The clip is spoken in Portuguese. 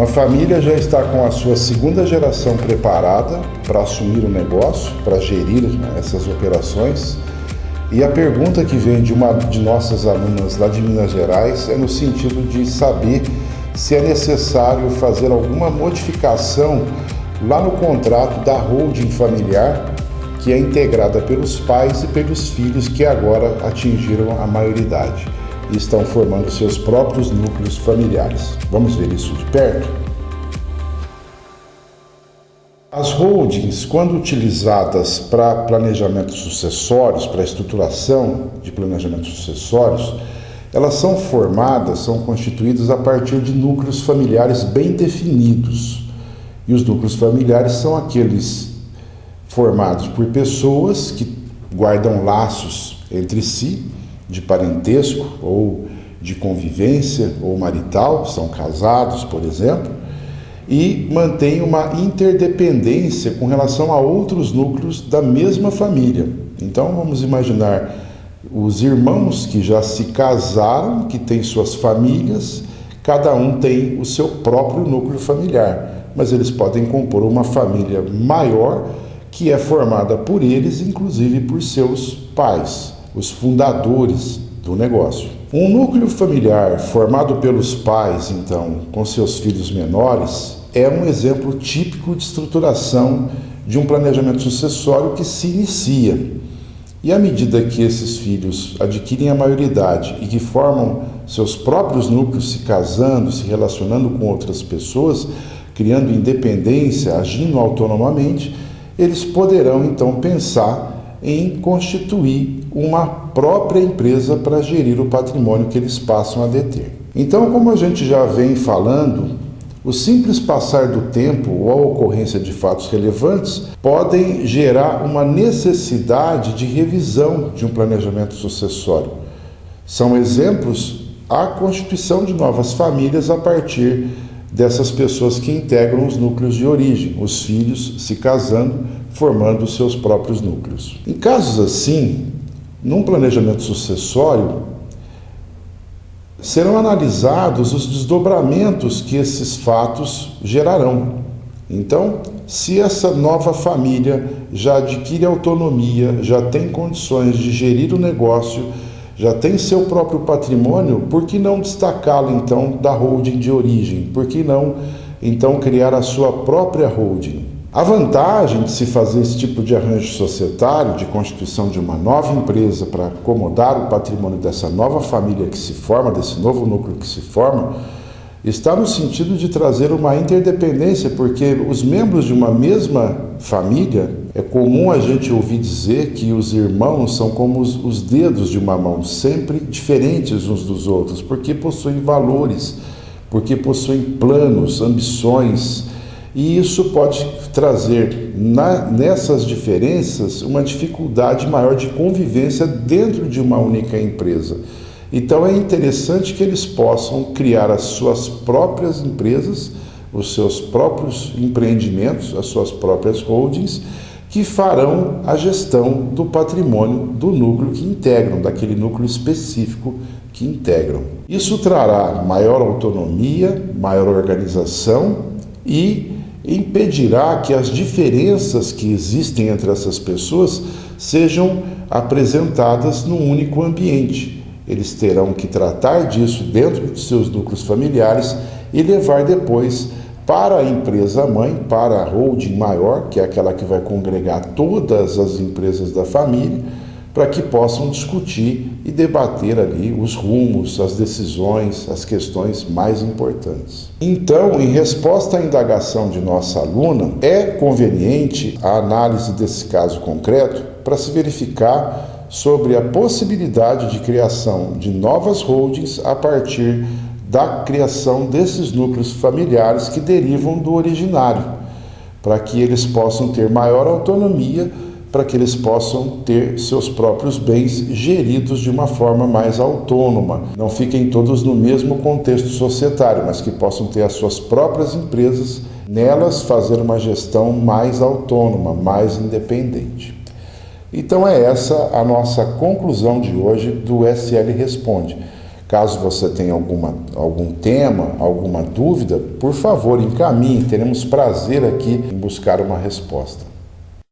Uma família já está com a sua segunda geração preparada para assumir o negócio, para gerir essas operações. E a pergunta que vem de uma de nossas alunas lá de Minas Gerais é no sentido de saber se é necessário fazer alguma modificação lá no contrato da holding familiar, que é integrada pelos pais e pelos filhos que agora atingiram a maioridade e estão formando seus próprios núcleos familiares. Vamos ver isso de perto? As holdings, quando utilizadas para planejamentos sucessórios, para estruturação de planejamentos sucessórios, elas são formadas, são constituídas a partir de núcleos familiares bem definidos. E os núcleos familiares são aqueles formados por pessoas que guardam laços entre si, de parentesco ou de convivência ou marital, são casados, por exemplo, e mantêm uma interdependência com relação a outros núcleos da mesma família. Então vamos imaginar os irmãos que já se casaram, que têm suas famílias, cada um tem o seu próprio núcleo familiar, mas eles podem compor uma família maior que é formada por eles, inclusive por seus pais, os fundadores do negócio. Um núcleo familiar formado pelos pais, então, com seus filhos menores, é um exemplo típico de estruturação de um planejamento sucessório que se inicia. E à medida que esses filhos adquirem a maioridade e que formam seus próprios núcleos, se casando, se relacionando com outras pessoas, criando independência, agindo autonomamente, eles poderão então pensar em constituir uma própria empresa para gerir o patrimônio que eles passam a deter. Então, como a gente já vem falando, o simples passar do tempo ou a ocorrência de fatos relevantes podem gerar uma necessidade de revisão de um planejamento sucessório. São exemplos a constituição de novas famílias a partir dessas pessoas que integram os núcleos de origem, os filhos se casando, formando os seus próprios núcleos. Em casos assim, num planejamento sucessório, serão analisados os desdobramentos que esses fatos gerarão. Então, se essa nova família já adquire autonomia, já tem condições de gerir o negócio, já tem seu próprio patrimônio, por que não destacá-lo então da holding de origem? Por que não então criar a sua própria holding? A vantagem de se fazer esse tipo de arranjo societário, de constituição de uma nova empresa para acomodar o patrimônio dessa nova família que se forma, desse novo núcleo que se forma, está no sentido de trazer uma interdependência, porque os membros de uma mesma família, é comum a gente ouvir dizer que os irmãos são como os dedos de uma mão, sempre diferentes uns dos outros, porque possuem valores, porque possuem planos, ambições, e isso pode trazer nessas diferenças uma dificuldade maior de convivência dentro de uma única empresa. Então é interessante que eles possam criar as suas próprias empresas, os seus próprios empreendimentos, as suas próprias holdings, que farão a gestão do patrimônio do núcleo que integram, daquele núcleo específico que integram. Isso trará maior autonomia, maior organização e impedirá que as diferenças que existem entre essas pessoas sejam apresentadas num único ambiente. Eles terão que tratar disso dentro de seus núcleos familiares e levar depois para a empresa mãe, para a holding maior, que é aquela que vai congregar todas as empresas da família, para que possam discutir e debater ali os rumos, as decisões, as questões mais importantes. Então, em resposta à indagação de nossa aluna, é conveniente a análise desse caso concreto para se verificar sobre a possibilidade de criação de novas holdings a partir da criação desses núcleos familiares que derivam do originário, para que eles possam ter maior autonomia, para que eles possam ter seus próprios bens geridos de uma forma mais autônoma. Não fiquem todos no mesmo contexto societário, mas que possam ter as suas próprias empresas, nelas fazer uma gestão mais autônoma, mais independente. Então é essa a nossa conclusão de hoje do SL Responde. Caso você tenha algum tema, alguma dúvida, por favor, encaminhe, teremos prazer aqui em buscar uma resposta.